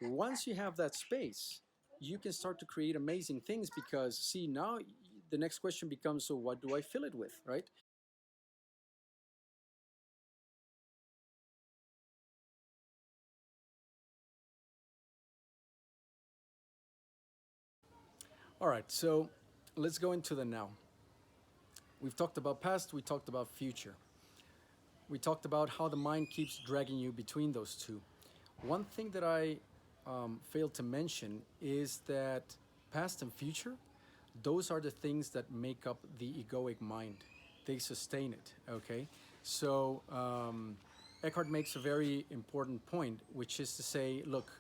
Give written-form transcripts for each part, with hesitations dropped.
Once you have that space, you can start to create amazing things because, see, now the next question becomes, so what do I fill it with, right? All right, so let's go into the now. We've talked about past, we talked about future. We talked about how the mind keeps dragging you between those two. One thing that I failed to mention is that past and future, those are the things that make up the egoic mind. They sustain it, okay? So Eckhart makes a very important point, which is to say, look,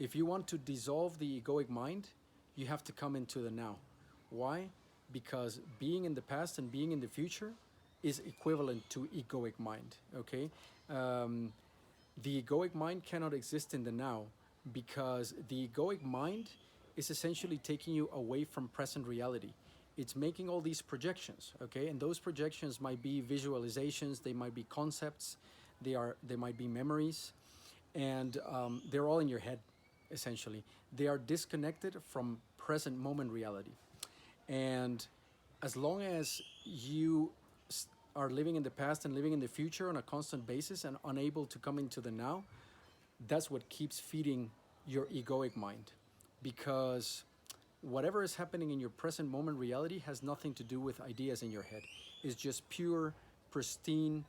if you want to dissolve the egoic mind, you have to come into the now. Why? Because being in the past and being in the future is equivalent to egoic mind. Okay, um, the egoic mind cannot exist in the now because the egoic mind is essentially taking you away from present reality. It's making all these projections, okay, and those projections might be visualizations, they might be concepts, they might be memories, and they're all in your head essentially. They are disconnected from present moment reality. And as long as you are living in the past and living in the future on a constant basis and unable to come into the now, that's what keeps feeding your egoic mind. Because whatever is happening in your present moment reality has nothing to do with ideas in your head. It's just pure, pristine,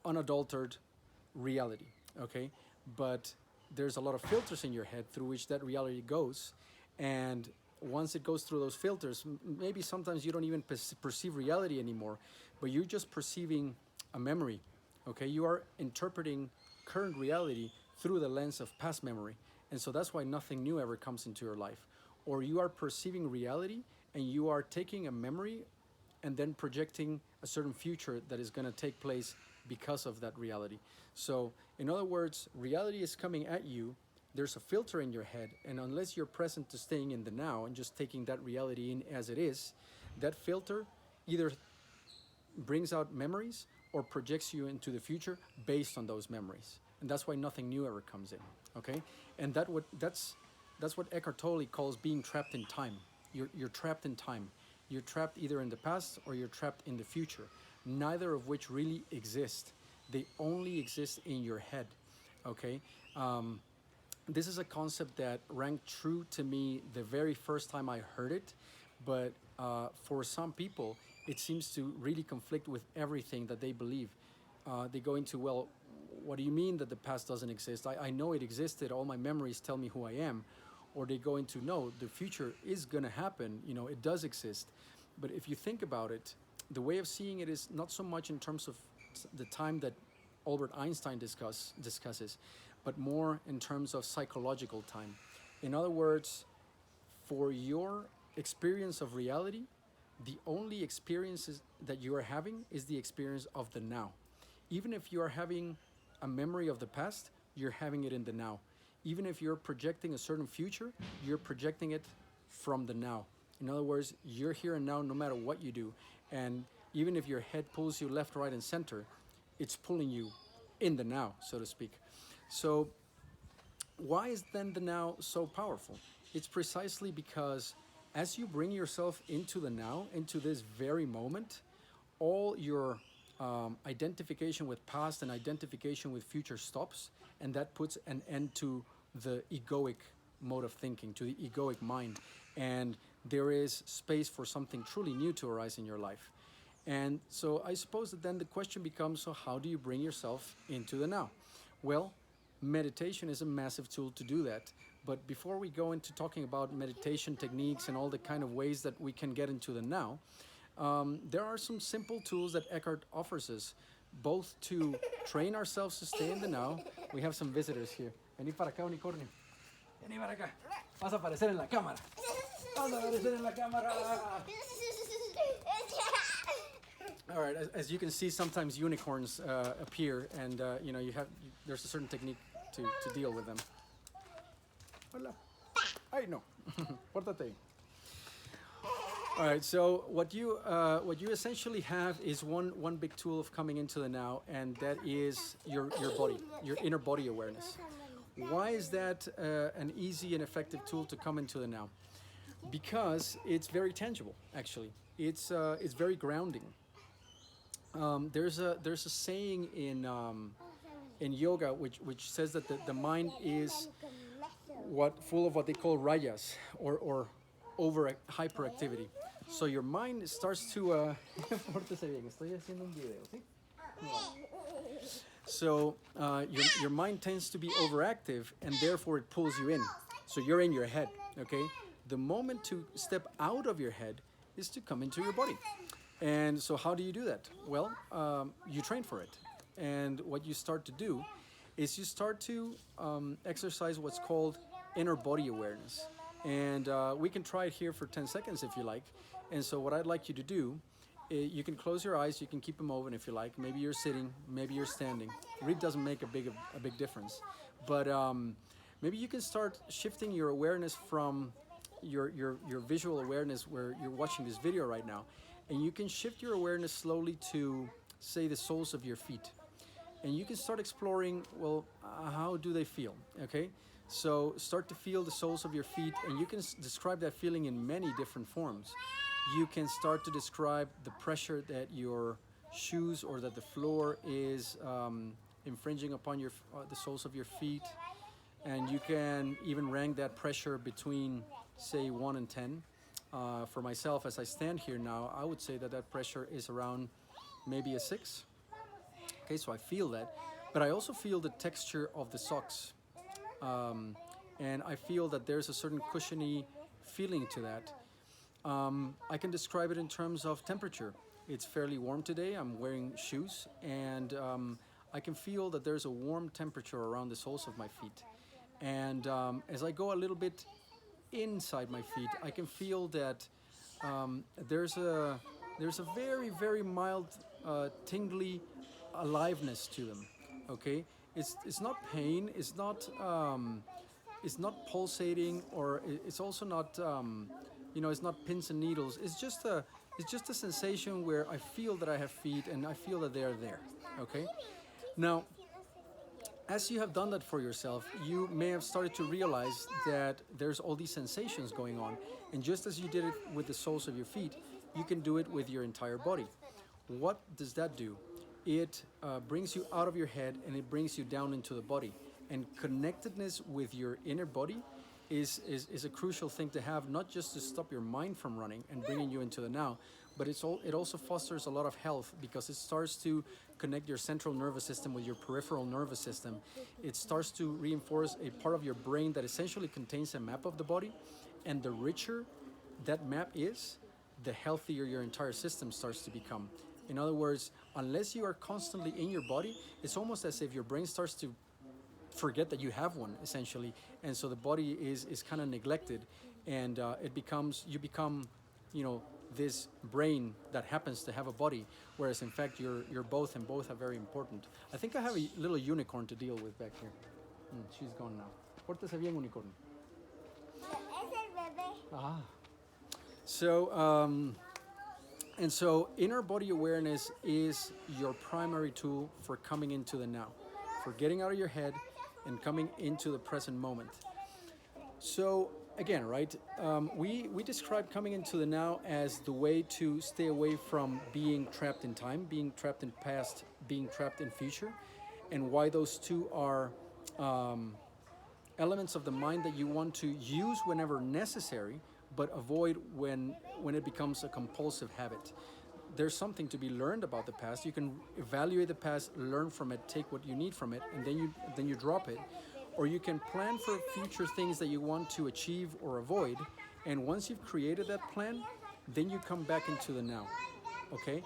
unadulterated reality, okay? But there's a lot of filters in your head through which that reality goes. And once it goes through those filters, maybe sometimes you don't even perceive reality anymore, but you're just perceiving a memory, okay? You are interpreting current reality through the lens of past memory. And so that's why nothing new ever comes into your life. Or you are perceiving reality and you are taking a memory and then projecting a certain future that is going to take place because of that reality. So, in other words, reality is coming at you. There's a filter in your head, and unless you're present to staying in the now and just taking that reality in as it is, that filter either brings out memories or projects you into the future based on those memories. And that's why nothing new ever comes in. Okay? And that's what Eckhart Tolle calls being trapped in time. You're trapped in time. You're trapped either in the past or you're trapped in the future, neither of which really exist. They only exist in your head. Okay? This is a concept that rang true to me the very first time I heard it, but for some people, it seems to really conflict with everything that they believe. They go into, well, what do you mean that the past doesn't exist? I know it existed. All my memories tell me who I am. Or they go into, no, the future is going to happen. You know, it does exist. But if you think about it, the way of seeing it is not so much in terms of the time that Albert Einstein discusses, but more in terms of psychological time. In other words, for your experience of reality, the only experiences that you are having is the experience of the now. Even if you are having a memory of the past, you're having it in the now. Even if you're projecting a certain future, you're projecting it from the now. In other words, you're here and now no matter what you do. And even if your head pulls you left, right, and center, it's pulling you in the now, so to speak. So, why is then the now so powerful? It's precisely because as you bring yourself into the now, into this very moment, all your identification with past and identification with future stops, and that puts an end to the egoic mode of thinking, to the egoic mind, and there is space for something truly new to arise in your life. And so I suppose that then the question becomes, so how do you bring yourself into the now? Well, meditation is a massive tool to do that. But before we go into talking about meditation techniques and all the kind of ways that we can get into the now, there are some simple tools that Eckhart offers us, both to train ourselves to stay in the now. We have some visitors here. Vení para acá, unicornio. Vení para acá. Vas a aparecer en la cámara. Vas a aparecer en la cámara. All right. As you can see, sometimes unicorns appear, and you know there's a certain technique to deal with them. Hola. Ay no. Pórtate. All right. So what you essentially have is one big tool of coming into the now, and that is your body, your inner body awareness. Why is that an easy and effective tool to come into the now? Because it's very tangible. Actually, it's very grounding. There's a saying in yoga which says that the mind is what full of what they call rajas or over hyperactivity. So your mind starts to pórtese bien, estoy haciendo un video, ¿sí? So your mind tends to be overactive and therefore it pulls you in. So you're in your head, okay? The moment to step out of your head is to come into your body. And so how do you do that? Well, you train for it. And what you start to do is you start to exercise what's called inner body awareness. And we can try it here for 10 seconds if you like. And so what I'd like you to do, you can close your eyes, you can keep them open if you like. Maybe you're sitting, maybe you're standing. It really doesn't make a big difference. But maybe you can start shifting your awareness from your visual awareness where you're watching this video right now. And you can shift your awareness slowly to, say, the soles of your feet. And you can start exploring, well, how do they feel, okay? So start to feel the soles of your feet, and you can describe that feeling in many different forms. You can start to describe the pressure that your shoes or that the floor is infringing upon the soles of your feet. And you can even rank that pressure between, say, 1 and 10. For myself, as I stand here now, I would say that that pressure is around maybe a 6. Okay, so I feel that. But I also feel the texture of the socks. And I feel that there's a certain cushiony feeling to that. I can describe it in terms of temperature. It's fairly warm today. I'm wearing shoes, and I can feel that there's a warm temperature around the soles of my feet. And as I go a little bit inside my feet, I can feel that there's a very, very mild tingly aliveness to them. Okay, it's not pain, it's not pulsating, or it's also not it's not pins and needles. It's just a sensation where I feel that I have feet and I feel that they are there. Okay, now as you have done that for yourself, you may have started to realize that there's all these sensations going on. And just as you did it with the soles of your feet, you can do it with your entire body. What does that do? It brings you out of your head and it brings you down into the body. And connectedness with your inner body is a crucial thing to have, not just to stop your mind from running and bringing you into the now, but it also fosters a lot of health because it starts to connect your central nervous system with your peripheral nervous system. It starts to reinforce a part of your brain that essentially contains a map of the body, and the richer that map is, the healthier your entire system starts to become. In other words, unless you are constantly in your body, it's almost as if your brain starts to forget that you have one, essentially, and so the body is kind of neglected, and you become this brain that happens to have a body, whereas in fact you're both, and both are very important. I think I have a little unicorn to deal with back here. She's gone now. Pórtese bien, unicorn. Ah. So and so inner body awareness is your primary tool for coming into the now, for getting out of your head and coming into the present moment. So again, right, we describe coming into the now as the way to stay away from being trapped in time, being trapped in past, being trapped in future, and why those two are elements of the mind that you want to use whenever necessary, but avoid when it becomes a compulsive habit. There's something to be learned about the past. You can evaluate the past, learn from it, take what you need from it, and then you drop it. Or you can plan for future things that you want to achieve or avoid, and once you've created that plan, then you come back into the now. Okay,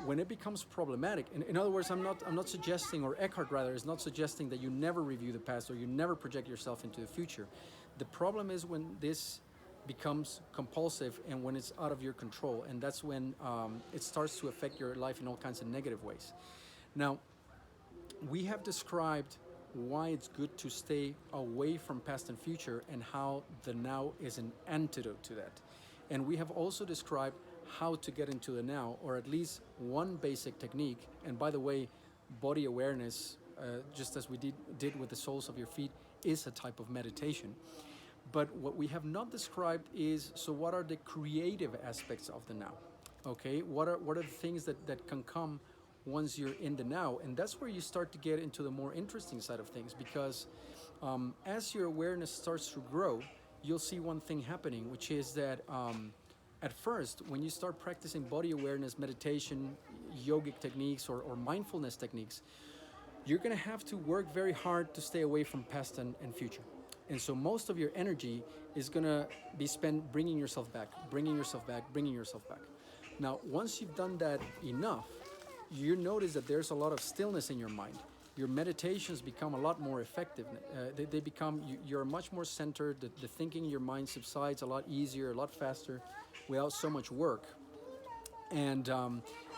when it becomes problematic, in other words, I'm not suggesting, or Eckhart rather is not suggesting, that you never review the past or you never project yourself into the future. The problem is when this becomes compulsive and when it's out of your control, and that's when it starts to affect your life in all kinds of negative ways. Now, we have described why it's good to stay away from past and future, and how the now is an antidote to that. And we have also described how to get into the now, or at least one basic technique. And by the way, body awareness just as we did with the soles of your feet, is a type of meditation. But what we have not described is, so what are the creative aspects of the now? Okay, what are the things that can come once you're in the now? And that's where you start to get into the more interesting side of things, because as your awareness starts to grow, you'll see one thing happening, which is that at first, when you start practicing body awareness, meditation, yogic techniques, or mindfulness techniques, you're going to have to work very hard to stay away from past and future. And so most of your energy is going to be spent bringing yourself back, bringing yourself back, bringing yourself back. Now, once you've done that enough, you notice that there's a lot of stillness in your mind. Your meditations become a lot more effective. They become, you're much more centered. The thinking in your mind subsides a lot easier, a lot faster, without so much work. And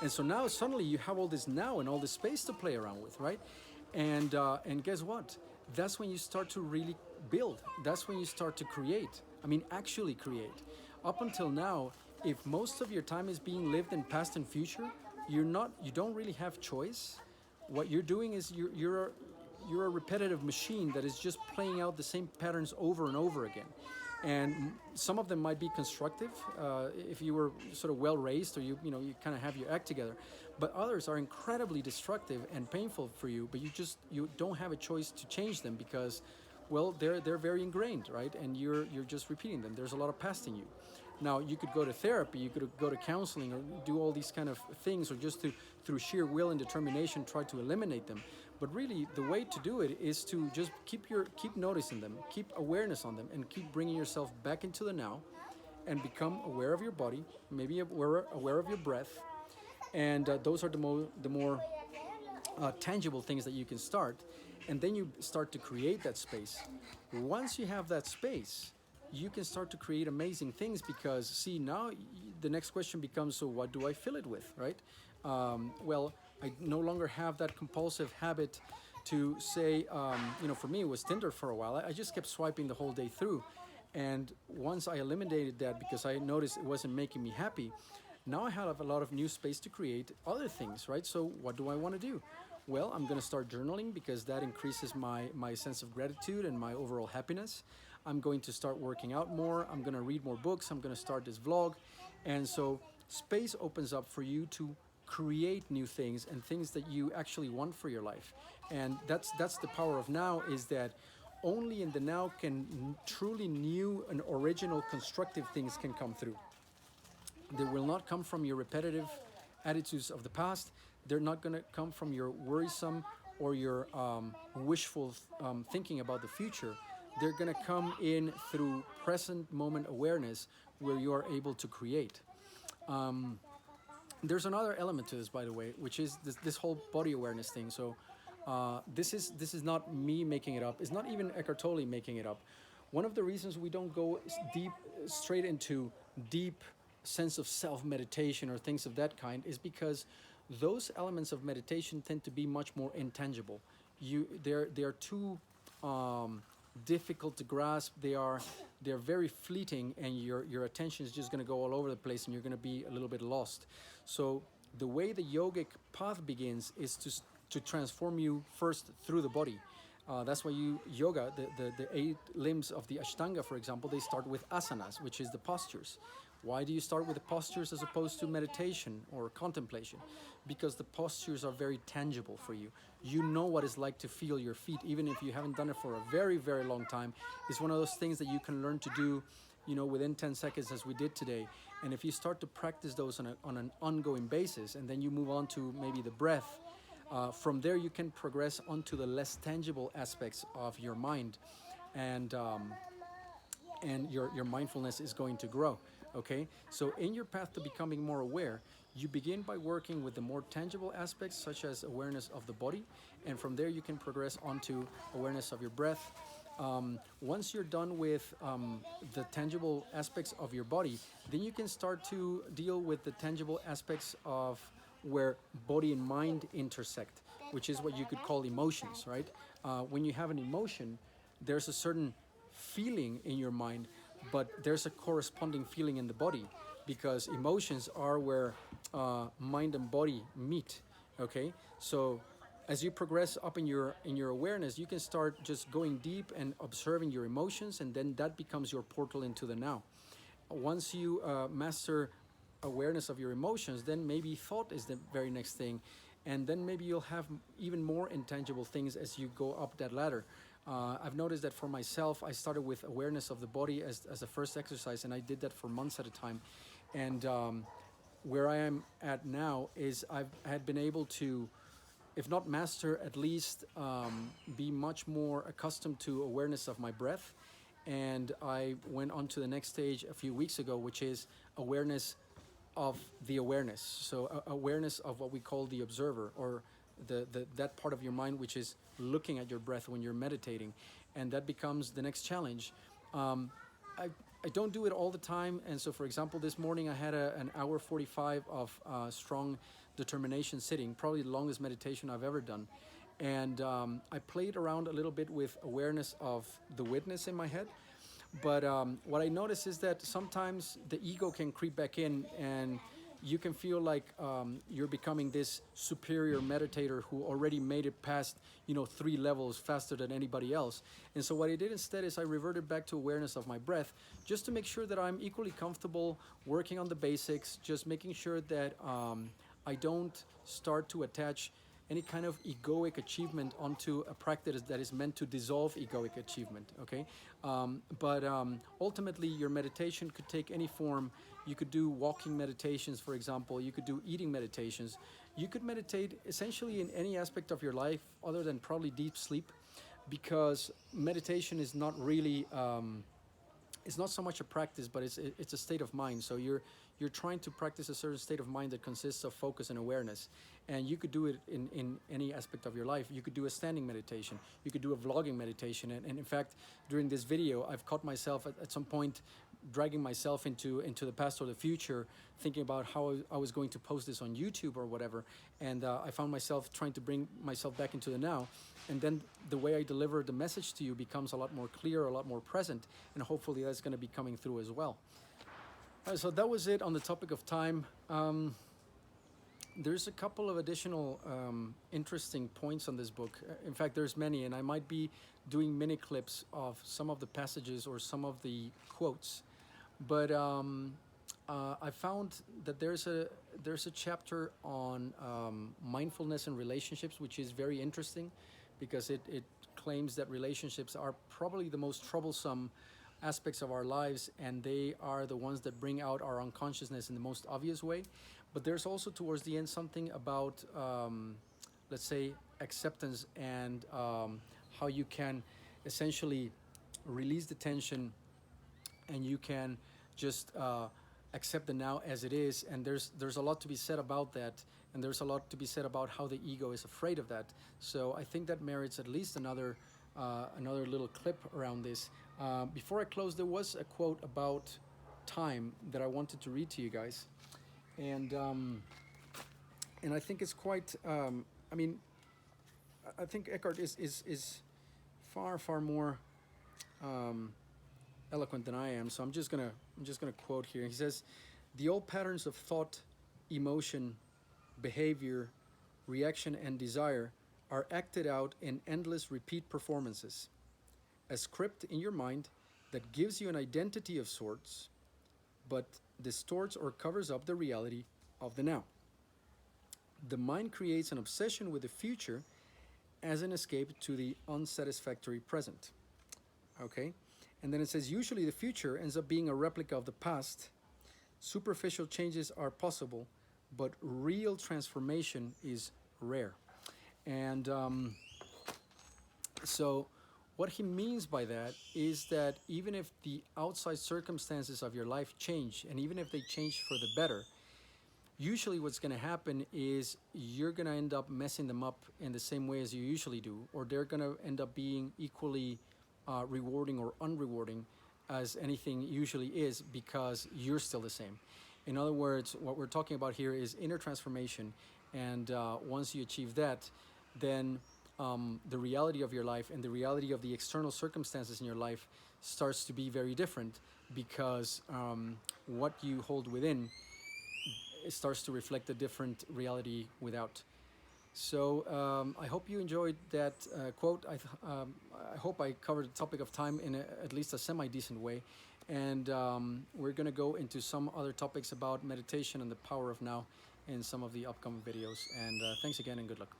so now suddenly you have all this now and all this space to play around with, right? And guess what? That's when you start to really build. That's when you start to create. I mean, actually create. Up until now, if most of your time is being lived in past and future, you don't really have choice. What you're doing is you're a repetitive machine that is just playing out the same patterns over and over again. And some of them might be constructive if you were sort of well raised, or you kind of have your act together. But others are incredibly destructive and painful for you. But you don't have a choice to change them because, well, they're very ingrained, right? And you're just repeating them. There's a lot of past in you. Now, you could go to therapy, you could go to counseling, or do all these kind of things, or just through sheer will and determination try to eliminate them. But really, the way to do it is to just keep noticing them, keep awareness on them, and keep bringing yourself back into the now, and become aware of your body, maybe aware of your breath, and those are the more tangible things that you can start, and then you start to create that space. Once you have that space, you can start to create amazing things, because see, now the next question becomes, so what do I fill it with, right? Well, I no longer have that compulsive habit to say, for me it was Tinder for a while. I just kept swiping the whole day through, and once I eliminated that because I noticed it wasn't making me happy, now I have a lot of new space to create other things, right? So what do I want to do? Well, I'm going to start journaling, because that increases my sense of gratitude and my overall happiness. I'm going to start working out more. I'm going to read more books. I'm going to start this vlog. And so space opens up for you to create new things and things that you actually want for your life. And that's the power of now, is that only in the now can truly new and original constructive things can come through. They will not come from your repetitive attitudes of the past. They're not going to come from your worrisome or your wishful thinking about the future. They're going to come in through present moment awareness, where you are able to create. There's another element to this, by the way, which is this whole body awareness thing. So this is not me making it up. It's not even Eckhart Tolle making it up. One of the reasons we don't go straight into deep sense of self-meditation or things of that kind is because those elements of meditation tend to be much more intangible. They're too difficult to grasp. They're very fleeting, and your attention is just going to go all over the place, and you're going to be a little bit lost. So the way the yogic path begins is to transform you first through the body. That's why yoga, the 8 limbs of the Ashtanga, for example, they start with asanas, which is the postures. Why do you start with the postures as opposed to meditation or contemplation? Because the postures are very tangible for you. You know what it's like to feel your feet, even if you haven't done it for a very, very long time. It's one of those things that you can learn to do, within 10 seconds, as we did today. And if you start to practice those on an ongoing basis, and then you move on to maybe the breath, from there you can progress onto the less tangible aspects of your mind, and your mindfulness is going to grow. Okay, so in your path to becoming more aware, you begin by working with the more tangible aspects, such as awareness of the body, and from there you can progress onto awareness of your breath. Once you're done with the tangible aspects of your body, then you can start to deal with the tangible aspects of where body and mind intersect, which is what you could call emotions, right? When you have an emotion, there's a certain feeling in your mind, but there's a corresponding feeling in the body, because emotions are where mind and body meet. Okay, so As you progress up in your awareness, you can start just going deep and observing your emotions, and then that becomes your portal into the now. Once you master awareness of your emotions, then maybe thought is the very next thing, and then maybe you'll have even more intangible things as you go up that ladder. I've noticed that for myself, I started with awareness of the body as the first exercise, and I did that for months at a time. And where I am at now is I had been able to, if not master, at least be much more accustomed to awareness of my breath. And I went on to the next stage a few weeks ago, which is awareness of the awareness. So awareness of what we call the observer, or that part of your mind which is looking at your breath when you're meditating, and that becomes the next challenge. Um, I, I don't do it all the time, and so for example, this morning I had an hour 45 of strong determination sitting, probably the longest meditation I've ever done. And I played around a little bit with awareness of the witness in my head. But what I notice is that sometimes the ego can creep back in, and you can feel like you're becoming this superior meditator who already made it past, 3 levels faster than anybody else. And so what I did instead is I reverted back to awareness of my breath, just to make sure that I'm equally comfortable working on the basics, just making sure that I don't start to attach any kind of egoic achievement onto a practice that is meant to dissolve egoic achievement. Okay, but ultimately, your meditation could take any form. You could do walking meditations, for example. You could do eating meditations. You could meditate essentially in any aspect of your life, other than probably deep sleep, because meditation is not really. It's not so much a practice, but it's a state of mind. So you're trying to practice a certain state of mind that consists of focus and awareness. And you could do it in any aspect of your life. You could do a standing meditation. You could do a vlogging meditation. And in fact, during this video, I've caught myself at some point dragging myself into the past or the future, thinking about how I was going to post this on YouTube or whatever. And I found myself trying to bring myself back into the now. And then the way I deliver the message to you becomes a lot more clear, a lot more present, and hopefully that's going to be coming through as well. All right, so that was it on the topic of time. There's a couple of additional interesting points on this book. In fact, there's many, and I might be doing mini clips of some of the passages or some of the quotes. But I found that there's a chapter on mindfulness and relationships, which is very interesting, because it claims that relationships are probably the most troublesome aspects of our lives, and they are the ones that bring out our unconsciousness in the most obvious way. But there's also towards the end something about, let's say, acceptance, and how you can essentially release the tension, and you can just accept the now as it is. And there's a lot to be said about that, and there's a lot to be said about how the ego is afraid of that. So I think that merits at least another little clip around this. Before I close, there was a quote about time that I wanted to read to you guys, and I think it's quite. I mean, I think Eckhart is far more eloquent than I am. So I'm just gonna quote here. He says, "The old patterns of thought, emotion, behavior, reaction, and desire are acted out in endless repeat performances, a script in your mind that gives you an identity of sorts, but distorts or covers up the reality of the now. The mind creates an obsession with the future as an escape to the unsatisfactory present." Okay? And then it says, "Usually the future ends up being a replica of the past. Superficial changes are possible, but real transformation is rare." And so what he means by that is that even if the outside circumstances of your life change, and even if they change for the better, usually what's going to happen is you're going to end up messing them up in the same way as you usually do, or they're going to end up being equally rewarding or unrewarding as anything usually is, because you're still the same. In other words, what we're talking about here is inner transformation, and once you achieve that, then the reality of your life and the reality of the external circumstances in your life starts to be very different, because what you hold within, it starts to reflect a different reality without. So I hope you enjoyed that quote. I hope I covered the topic of time in at least a semi-decent way. And we're going to go into some other topics about meditation and the power of now in some of the upcoming videos. And thanks again and good luck.